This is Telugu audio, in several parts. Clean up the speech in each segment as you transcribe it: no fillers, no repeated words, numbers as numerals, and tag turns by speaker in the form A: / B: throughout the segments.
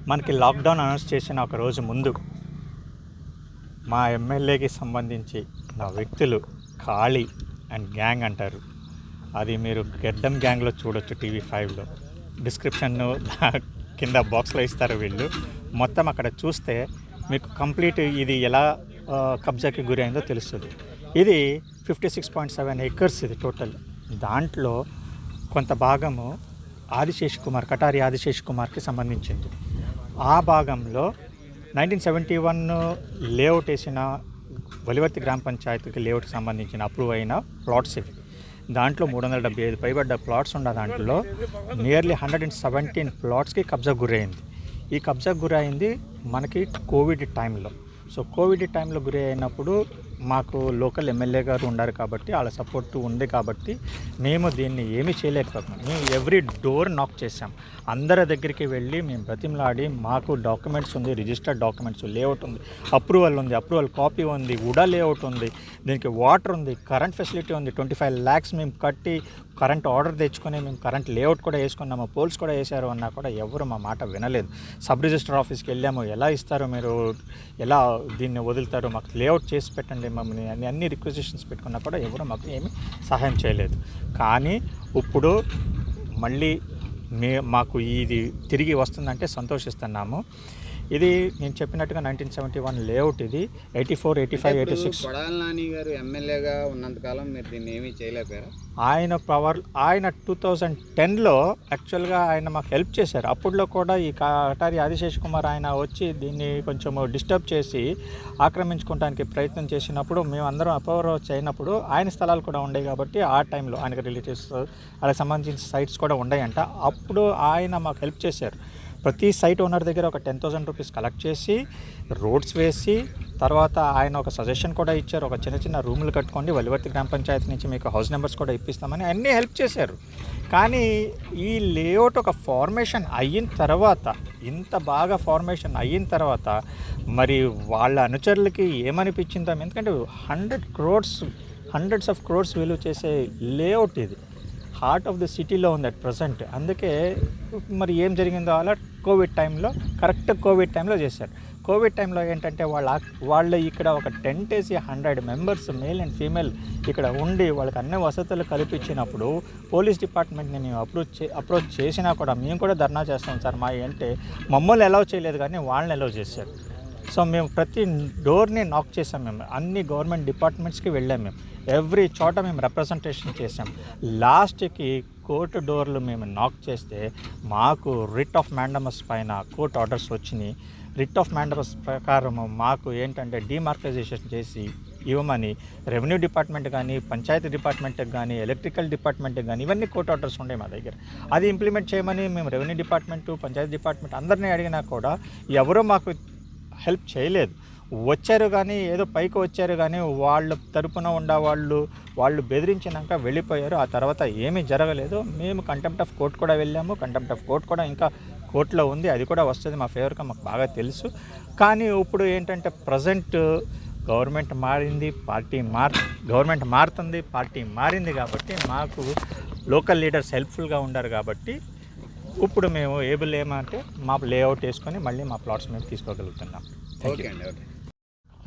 A: మనకి లాక్డౌన్ అనౌన్స్ చేసిన ఒక రోజు ముందు మా ఎమ్మెల్యేకి సంబంధించి నా వ్యక్తులు ఖాళీ అండ్ గ్యాంగ్ అంటారు. అది మీరు గెడ్డం గ్యాంగ్లో చూడొచ్చు TV5లో. డిస్క్రిప్షన్ కింద బాక్స్లో ఇస్తారు వీళ్ళు. మొత్తం అక్కడ చూస్తే మీకు కంప్లీట్ ఇది ఎలా కబ్జాకి గురైందో తెలుస్తుంది. ఇది 56.7 acres ఇది టోటల్. దాంట్లో కొంత భాగము ఆదిశేష్ కుమార్, కటారి ఆదిశేష్ కుమార్కి సంబంధించింది. ఆ భాగంలో 1971 లేఅవుట్ వేసిన వలివర్తి గ్రామ పంచాయతీకి లేఅవుట్కి సంబంధించిన అప్రూవ్ అయిన ప్లాట్స్ ఇవి. దాంట్లో 375 పైబడ్డ ప్లాట్స్ ఉన్న దాంట్లో నియర్లీ 117 ప్లాట్స్కి కబ్జా గురైంది. ఈ కబ్జా గురైంది మనకి కోవిడ్ టైంలో. సో కోవిడ్ టైంలో గురి అయినప్పుడు మాకు లోకల్ ఎమ్మెల్యే గారు ఉన్నారు కాబట్టి వాళ్ళ సపోర్ట్ ఉంది కాబట్టి మేము దీన్ని ఏమీ చేయలేకపోతున్నాం. మేము ఎవ్రీ డోర్ నాక్ చేసాం. అందరి దగ్గరికి వెళ్ళి మేము బ్రతిమలాడి మాకు డాక్యుమెంట్స్ ఉంది, రిజిస్టర్డ్ డాక్యుమెంట్స్, లేఅవుట్ ఉంది, అప్రూవల్ ఉంది, అప్రూవల్ కాపీ ఉంది, ఉడా లేఅవుట్ ఉంది, దీనికి వాటర్ ఉంది, కరెంట్ ఫెసిలిటీ ఉంది. 25 lakhs మేము కట్టి కరెంట్ ఆర్డర్ తెచ్చుకొని మేము కరెంట్ లేఅవుట్ కూడా వేసుకున్నాము, పోల్స్ కూడా వేసారు అన్నా కూడా ఎవరు మా మాట వినలేదు. సబ్ రిజిస్టర్ ఆఫీస్కి వెళ్ళాము, ఎలా ఇస్తారు మీరు, ఎలా దీన్ని వదులుతారు, మాకు లేఅవుట్ చేసి పెట్టండి మమ్మల్ని అన్ని రిక్వెజిషన్స్ పెట్టుకున్నా కూడా ఎవరు మాకు ఏమీ సహాయం చేయలేదు. కానీ ఇప్పుడు మళ్ళీ మాకు ఇది తిరిగి వస్తుందంటే సంతోషిస్తున్నాము. ఇది నేను చెప్పినట్టుగా 1971 లేఅవుట్. ఇది 84, 85, 86
B: కొడాలి నాని గారు ఎమ్మెల్యేగా ఉన్నంతకాలం మీరు దీన్ని ఏమీ చేయలేకపోయారు.
A: ఆయన 2010లో యాక్చువల్గా ఆయన మాకు హెల్ప్ చేశారు. అప్పుడులో కూడా ఈ కటారి ఆదిశేష్ కుమార్ ఆయన వచ్చి దీన్ని కొంచెం డిస్టర్బ్ చేసి ఆక్రమించుకోవడానికి ప్రయత్నం చేసినప్పుడు మేము అందరం అప్రోచ్ అయినప్పుడు ఆయన స్థలాలు కూడా ఉండేవి కాబట్టి ఆ టైంలో ఆయనకు రిలేటివ్స్ వాళ్ళకి సంబంధించిన సైట్స్ కూడా ఉన్నాయంట. అప్పుడు ఆయన మాకు హెల్ప్ చేశారు. ప్రతి సైట్ ఓనర్ దగ్గర ఒక 10,000 రూపీస్ కలెక్ట్ చేసి రోడ్స్ వేసి తర్వాత ఆయన ఒక సజెషన్ కూడా ఇచ్చారు, ఒక చిన్న చిన్న రూములు కట్టుకోండి, వలివర్తి గ్రామ పంచాయతీ నుంచి మీకు హౌస్ నెంబర్స్ కూడా ఇప్పిస్తామని అన్నీ హెల్ప్ చేశారు. కానీ ఈ లేఅవుట్ ఒక ఫార్మేషన్ అయిన తర్వాత, ఇంత బాగా ఫార్మేషన్ అయిన తర్వాత మరి వాళ్ళ అనుచరులకి ఏమనిపించిందో, ఎందుకంటే హండ్రెడ్స్ ఆఫ్ క్రోర్స్ విలువ చేసే లేఅవుట్ ఇది, హార్ట్ ఆఫ్ ద సిటీలో ఉంది అట్ ప్రజెంట్. అందుకే మరి ఏం జరిగిందో అలా కోవిడ్ టైంలో చేశారు. కోవిడ్ టైంలో ఏంటంటే వాళ్ళు ఇక్కడ ఒక టెంట్ వేసి 100 మెంబర్స్ మేల్ అండ్ ఫీమేల్ ఇక్కడ ఉండి వాళ్ళకి అన్ని వసతులు కల్పించినప్పుడు పోలీస్ డిపార్ట్మెంట్ని మేము అప్రోచ్ చేసినా కూడా, మేము కూడా ధర్నా చేస్తాం సార్ మా అంటే, మమ్మల్ని అలౌ చేయలేదు కానీ వాళ్ళని అలౌ చేశారు. సో మేము ప్రతి డోర్ని నాక్ చేసాం, మేము అన్ని గవర్నమెంట్ డిపార్ట్మెంట్స్కి వెళ్ళాం, మేము ఎవ్రీ చోట మేము రిప్రజెంటేషన్ చేసాం. లాస్ట్కి కోర్టు డోర్లు మేము నాక్ చేస్తే మాకు రిట్ ఆఫ్ మ్యాండమస్ పైన కోర్టు ఆర్డర్స్ వచ్చినాయి. రిట్ ఆఫ్ మ్యాండమస్ ప్రకారం మాకు ఏంటంటే డిమార్కైజేషన్ చేసి ఇవ్వమని రెవెన్యూ డిపార్ట్మెంట్ కానీ, పంచాయతీ డిపార్ట్మెంట్కి కానీ, ఎలక్ట్రికల్ డిపార్ట్మెంట్కి కానీ ఇవన్నీ కోర్టు ఆర్డర్స్ ఉండే మా దగ్గర. అది ఇంప్లిమెంట్ చేయమని మేము రెవెన్యూ డిపార్ట్మెంటు, పంచాయతీ డిపార్ట్మెంట్ అందరినీ అడిగినా కూడా ఎవరూ మాకు హెల్ప్ చేయలేదు. వచ్చారు కానీ ఏదో పైకి వచ్చారు కానీ వాళ్ళ తరపున వాళ్ళు బెదిరించినాక వెళ్ళిపోయారు. ఆ తర్వాత ఏమీ జరగలేదు. మేము కంటెంప్ట్ ఆఫ్ కోర్ట్ కూడా వెళ్ళాము. కంటెంప్ట్ ఆఫ్ కోర్ట్ కూడా ఇంకా కోర్టులో ఉంది, అది కూడా వస్తుంది మా ఫేవర్గా, మాకు బాగా తెలుసు. కానీ ఇప్పుడు ఏంటంటే ప్రజెంట్ గవర్నమెంట్ మారుతుంది, పార్టీ మారింది కాబట్టి మాకు లోకల్ లీడర్స్ హెల్ప్ఫుల్గా ఉన్నారు కాబట్టి ఇప్పుడు మేము ఏమంటే మా లేఅవుట్ వేసుకొని మళ్ళీ మా ప్లాట్స్ మేము తీసుకోగలుగుతున్నాం.
B: ఓకే అండి, ఓకే.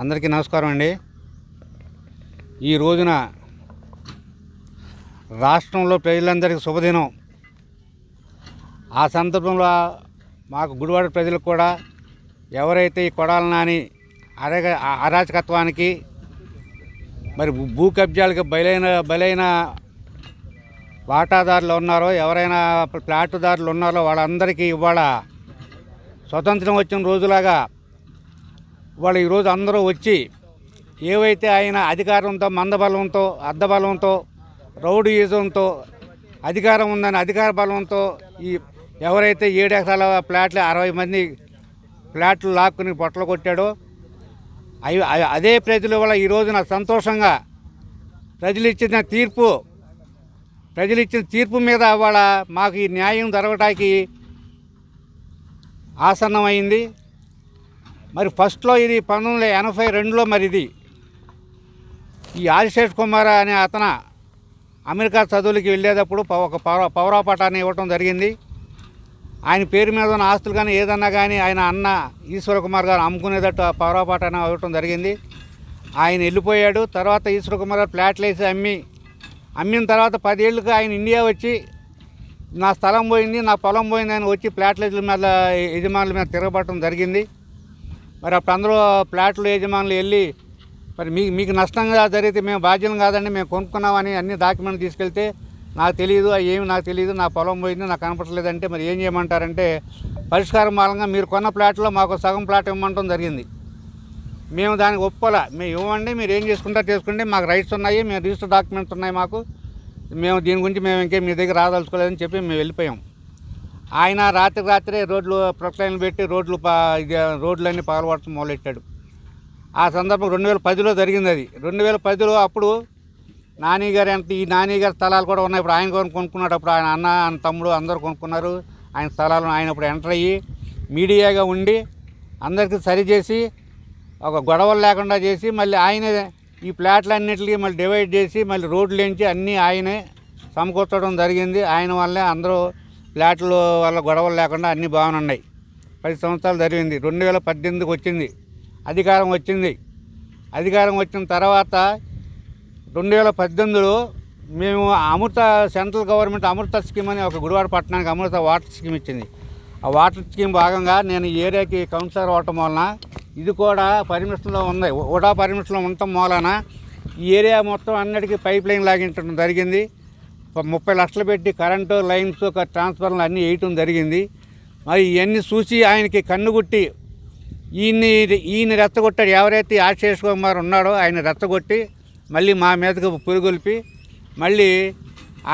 C: అందరికీ నమస్కారం అండి. ఈ రోజున రాష్ట్రంలో ప్రజలందరికీ శుభదినం. ఆ సందర్భంలో మాకు గుడివాడ ప్రజలకు కూడా ఎవరైతే ఈ కొడాల నాని అరాచకత్వానికి మరి భూ కబ్జాలకు బలైన వాటాదారులు ఉన్నారో, ఎవరైనా ప్లాటుదారులు ఉన్నారో వాళ్ళందరికీ ఇవాళ స్వతంత్రం వచ్చిన రోజులాగా వాళ్ళు ఈరోజు అందరూ వచ్చి ఏవైతే ఆయన అధికారంతో, మందబలంతో, అర్ధబలంతో, రౌడీయిజంతో అధికారం ఉందని అధికార బలంతో ఈ ఎవరైతే 7 ఎకరాల ప్లాట్లు 60 మంది ప్లాట్లు లాక్కుని పొట్టలు కొట్టాడో అదే ప్రజల వల్ల ఈ రోజున సంతోషంగా ప్రజలు ఇచ్చిన తీర్పు మీద వాళ్ళ మాకు ఈ న్యాయం జరగటానికి ఆసన్నమైంది. మరి ఫస్ట్లో ఇది 1982లో మరి ఇది ఈ ఆదిశేష్ కుమార్ అనే అతను అమెరికా చదువులకి వెళ్ళేటప్పుడు ఒక పౌరాపటాన్ని ఇవ్వటం జరిగింది. ఆయన పేరు మీద ఉన్న ఆస్తులు కానీ ఏదన్నా కానీ ఆయన అన్న ఈశ్వర కుమార్ గారు అమ్ముకునేటట్టు పౌరాపటాన్ని ఇవ్వటం జరిగింది. ఆయన వెళ్ళిపోయాడు. తర్వాత ఈశ్వర కుమార్ గారు ప్లాట్లు వేసి అమ్మిన తర్వాత 10 ఏళ్ళకి ఆయన ఇండియా వచ్చి నా స్థలం పోయింది, నా పొలం పోయింది అని వచ్చి ప్లాట్ల యజమానుల మీద తిరగబడటం జరిగింది. మరి అప్పుడు అందరూ ప్లాట్లు యజమానులు వెళ్ళి మరి మీకు నష్టంగా జరిగితే మేము బాధ్యం కాదండి, మేము కొనుక్కున్నామని అన్ని డాక్యుమెంట్లు తీసుకెళ్తే నాకు తెలియదు, నాకు తెలియదు, నా పొలం పోయింది, నాకు కనపడలేదంటే మరి ఏం చేయమంటారంటే పరిష్కారం మూలంగా మీరు కొన్న ప్లాట్లో మాకు సగం ప్లాట్ ఇవ్వమంటం జరిగింది. మేము దానికి ఒప్పుకోలే. మేము ఇవ్వండి, మీరు ఏం చేసుకోండి, మాకు రైట్స్ ఉన్నాయి, మేము రిజిస్టర్ డాక్యుమెంట్స్ ఉన్నాయి మాకు, మేము దీని గురించి మేము ఇంకేం మీ దగ్గర రాదలుచుకోలేదని చెప్పి మేము వెళ్ళిపోయాం. ఆయన రాత్రే రోడ్లు ప్రొక్లైన్లు పెట్టి రోడ్లన్నీ పగలగొట్టడం మొదలెట్టాడు. ఆ సందర్భం 2010లో జరిగింది. అది 2010లో అప్పుడు నాని గారి స్థలాలు కూడా ఉన్నాయి. ఇప్పుడు ఆయన కొనుక్కున్నాడు. అప్పుడు ఆయన అన్న, ఆయన తమ్ముడు అందరూ కొనుక్కున్నారు ఆయన స్థలాలను. ఆయన ఇప్పుడు ఎంటర్ అయ్యి మీడియాగా ఉండి అందరికీ సరిచేసి ఒక గొడవలు లేకుండా చేసి మళ్ళీ ఆయనే ఈ ప్లాట్లన్నింటికి మళ్ళీ డివైడ్ చేసి మళ్ళీ రోడ్లు ఎంచి అన్నీ ఆయనే సమకూర్చడం జరిగింది. ఆయన వల్లే అందరూ ప్లాట్ల వల్ల గొడవలు లేకుండా అన్నీ బాగున్నాయి. 10 సంవత్సరాలు జరిగింది. 2018కి వచ్చింది అధికారం వచ్చిన తర్వాత 2018లో మేము సెంట్రల్ గవర్నమెంట్ అమృత స్కీమ్ అని ఒక గుడివాడ పట్టణానికి అమృత వాటర్ స్కీమ్ ఇచ్చింది. ఆ వాటర్ స్కీమ్ భాగంగా నేను ఈ ఏరియాకి కౌన్సిలర్ అవ్వటం వలన ఇది కూడా పర్మిషన్లో ఉంది. ఓడా పర్మిషన్లో ఉండటం మూలన ఈ ఏరియా మొత్తం అన్నిటికీ పైప్ లైన్ లాగించడం జరిగింది. 30 లక్షలు పెట్టి కరెంటు లైన్స్ ట్రాన్స్ఫర్లు అన్నీ వేయటం జరిగింది. మరి ఇవన్నీ చూసి ఆయనకి కన్నుగుట్టి ఈయన రెచ్చగొట్టాడు. ఎవరైతే ఆశేష్ కుమార్ ఉన్నాడో ఆయన రెచ్చగొట్టి మళ్ళీ మా మీదకు పురుగొల్పి మళ్ళీ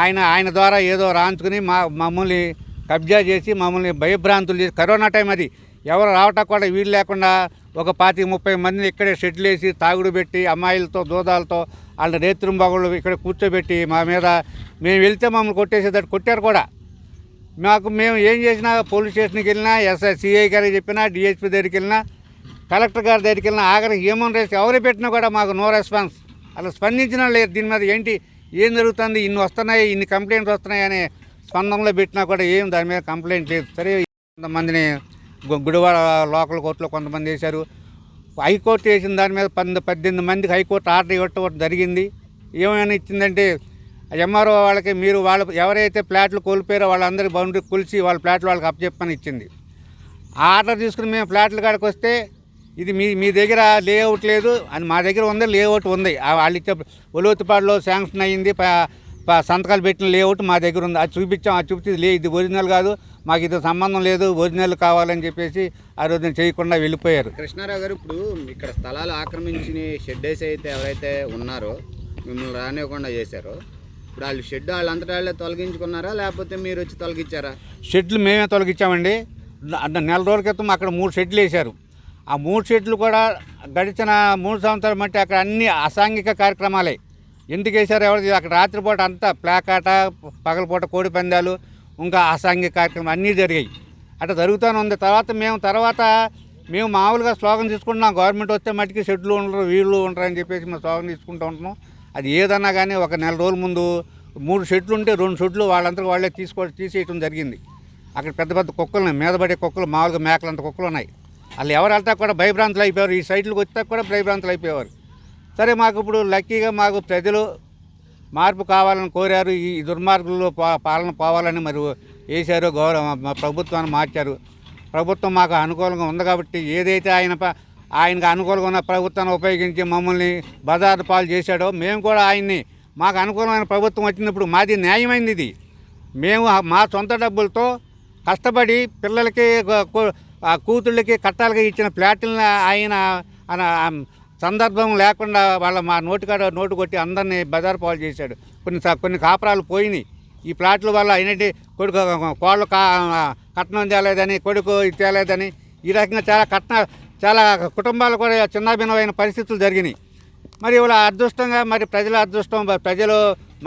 C: ఆయన ద్వారా ఏదో రాంచుకుని మమ్మల్ని కబ్జా చేసి మమ్మల్ని భయభ్రాంతులు చేసి కరోనా టైం అది ఎవరు రావటం కూడా వీలు లేకుండా ఒక 25-30 మందిని ఇక్కడే షెడ్లు వేసి తాగుడు పెట్టి అమ్మాయిలతో దూదాలతో వాళ్ళ రేత్రింబాగుళ్ళు ఇక్కడ కూర్చోబెట్టి మా మీద మేము వెళ్తే మమ్మల్ని కొట్టేసేటట్టు కొట్టారు కూడా. మేము ఏం చేసినా పోలీస్ స్టేషన్కి వెళ్ళినా సిఐ గారికి చెప్పినా డిఎస్పీ దగ్గరికి వెళ్ళినా కలెక్టర్ గారి దగ్గరికి వెళ్ళినా ఆఖరి హ్యూమన్ రైట్స్ ఎవరు పెట్టినా కూడా మాకు నో రెస్పాన్స్. అలా స్పందించిన లేదు దీని మీద. ఏంటి ఏం జరుగుతుంది, ఇన్ని వస్తున్నాయి, ఇన్ని కంప్లైంట్స్ వస్తున్నాయి అనే స్పందనలో పెట్టినా కూడా ఏం దాని మీద కంప్లైంట్ లేదు. సరే కొంతమందిని గుడివాడ లోకల్ కోర్టులో కొంతమంది వేశారు. హైకోర్టు వేసిన దాని మీద 18 మందికి హైకోర్టు ఆర్డర్ ఇవ్వటం జరిగింది. ఏమైనా ఇచ్చిందంటే ఎంఆర్ఓ వాళ్ళకి వాళ్ళు ఎవరైతే ఫ్లాట్లు కోల్పోయారో వాళ్ళందరి బౌండరీ కొలిసి వాళ్ళ ఫ్లాట్లు వాళ్ళకి అప్పచెప్పని ఇచ్చింది. ఆ ఆర్డర్ తీసుకుని మేము ఫ్లాట్ల కాడికి వస్తే ఇది మీ దగ్గర లేఅవుట్ లేదు అని, మా దగ్గర ఉంది, లేఅవుట్ ఉంది. వాళ్ళు ఇచ్చే ఒలోతుపాడులో శాంక్షన్ అయ్యింది, సంతకాలు పెట్టిన లేఅవుట్ మా దగ్గర ఉంది. అది చూపించాం. అది చూపించి ఇది ఒరిజినల్ కాదు, మాకు ఇది సంబంధం లేదు, ఒరిజినల్ కావాలని చెప్పేసి ఆ రోజున చేయకుండా వెళ్ళిపోయారు.
B: కృష్ణారావు గారు, ఇప్పుడు ఇక్కడ స్థలాలు ఆక్రమించిన షెడ్ వేసి అయితే ఎవరైతే ఉన్నారో మిమ్మల్ని రానివ్వకుండా చేశారో, ఇప్పుడు వాళ్ళు షెడ్ వాళ్ళంతటా వాళ్ళే తొలగించుకున్నారా లేకపోతే మీరు వచ్చి తొలగించారా?
C: షెడ్లు మేమే తొలగించామండి. నెల రోజుల క్రితం అక్కడ 3 షెడ్లు వేశారు. ఆ 3 షెడ్లు కూడా గడిచిన 3 సంవత్సరాల మట్టి అక్కడ అన్ని అసాంఘిక కార్యక్రమాలే. ఎందుకు వేశారు ఎవరు? అక్కడ రాత్రిపూట అంతా ప్లాకాట, పగలపూట కోడి పందాలు, ఇంకా అసాంఘిక కార్యక్రమం అన్నీ జరిగాయి. అట్లా జరుగుతూనే ఉంది. తర్వాత మేము మామూలుగా స్లోగన్ తీసుకుంటున్నాం, గవర్నమెంట్ వస్తే మట్టికి షెడ్లు ఉండరు, వీళ్ళు ఉండరు అని చెప్పేసి మేము స్లోగన్ తీసుకుంటూ ఉంటున్నాం. అది ఏదన్నా కానీ ఒక నెల రోజుల ముందు 3 షెడ్లు ఉంటే 2 షెడ్లు వాళ్ళంతా వాళ్ళే తీసేయటం జరిగింది. అక్కడ పెద్ద పెద్ద కుక్కలు, మీద పడే కుక్కలు, మామూలుగా మేకలంత కుక్కలు ఉన్నాయి. వాళ్ళు ఎవరు వెళ్తా కూడా భయభ్రాంతులు అయిపోయారు. ఈ సైట్లకు వచ్చా కూడా భయభ్రాంతులు అయిపోయేవారు. సరే, మాకు ఇప్పుడు లక్కీగా మాకు ప్రజలు మార్పు కావాలని కోరారు. ఈ దుర్మార్గుల్లో పాలన పోవాలని మరి వేశారు. మా ప్రభుత్వాన్ని మార్చారు. ప్రభుత్వం మాకు అనుకూలంగా ఉంది కాబట్టి ఏదైతే ఆయనకు అనుకూలంగా ఉన్న ప్రభుత్వాన్ని ఉపయోగించి మమ్మల్ని బజారు పాలు చేశాడో, మేము కూడా ఆయన్ని మాకు అనుకూలమైన ప్రభుత్వం వచ్చినప్పుడు మాది న్యాయమైంది. ఇది మేము మా సొంత డబ్బులతో కష్టపడి పిల్లలకి కూతుళ్ళకి కట్టాలుగా ఇచ్చిన ఫ్లాట్లని ఆయన సందర్భం లేకుండా మా నోటు కొట్టి అందరినీ బజారు పాలు చేశాడు. కొన్ని కాపురాలు పోయినాయి ఈ ప్లాట్ల వల్ల. అయినట్టు కొడుకు కోళ్ళు కట్నం తేలేదని, కొడుకు ఇది తేలేదని, ఈ రకంగా చాలా కుటుంబాలు కూడా చిన్నాభిన్నమైన పరిస్థితులు జరిగినాయి. మరి ఇవాళ అదృష్టంగా మరి ప్రజల అదృష్టం, ప్రజలు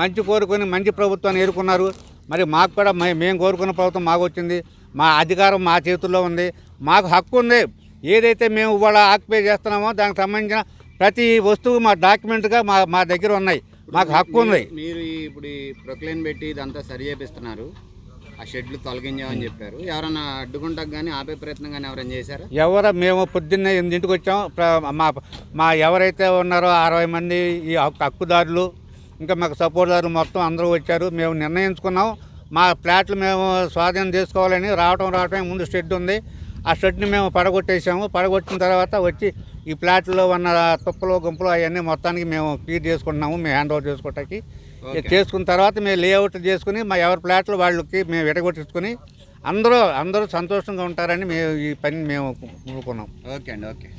C: మంచి కోరుకొని మంచి ప్రభుత్వాన్ని ఎన్నుకున్నారు. మరి మాకు కూడా మేము కోరుకున్న ప్రభుత్వం మాకు వచ్చింది. మా అధికారం మా చేతుల్లో ఉంది. మాకు హక్కు ఉంది. ఏదైతే మేము ఇవాళ ఆక్యుపై చేస్తున్నామో దానికి సంబంధించిన ప్రతి వస్తువు మా డాక్యుమెంట్గా మా దగ్గర ఉన్నాయి. మాకు హక్కు ఉంది.
B: మీరు ఇప్పుడు ఈ ప్రొక్లైన్ పెట్టి ఇదంతా సరి చేపిస్తున్నారు, ఆ షెడ్లు తొలగించామని చెప్పారు. ఎవరైనా అడ్డుకుంటాకు కానీ ఆపే ప్రయత్నం కానీ ఎవరైనా చేశారా?
C: మేము పొద్దున్నే 8ంటికి వచ్చాం. మా ఎవరైతే ఉన్నారో 60 మంది ఈ హక్కుదారులు, ఇంకా మాకు సపోర్ట్దారులు మొత్తం అందరూ వచ్చారు. మేము నిర్ణయించుకున్నాం మా ఫ్లాట్లు మేము స్వాధీనం చేసుకోవాలని. రావటం ముందు షెడ్ ఉంది, ఆ షెడ్ని మేము పడగొట్టేసాము. పడగొట్టిన తర్వాత వచ్చి ఈ ఫ్లాట్లో ఉన్న తుప్పలు గుంపులు అవన్నీ మొత్తానికి మేము క్లియర్ చేసుకుంటున్నాము. మేము హ్యాండ్ ఓవర్ చేసుకోవటానికి చేసుకున్న తర్వాత మేము లేఅవుట్ చేసుకుని మా ఎవరి ఫ్లాట్లు వాళ్ళకి మేము విడగొట్టించుకొని అందరూ సంతోషంగా ఉంటారని మేము ఈ పని మేము కోరుకున్నాం.
B: ఓకే అండి, ఓకే.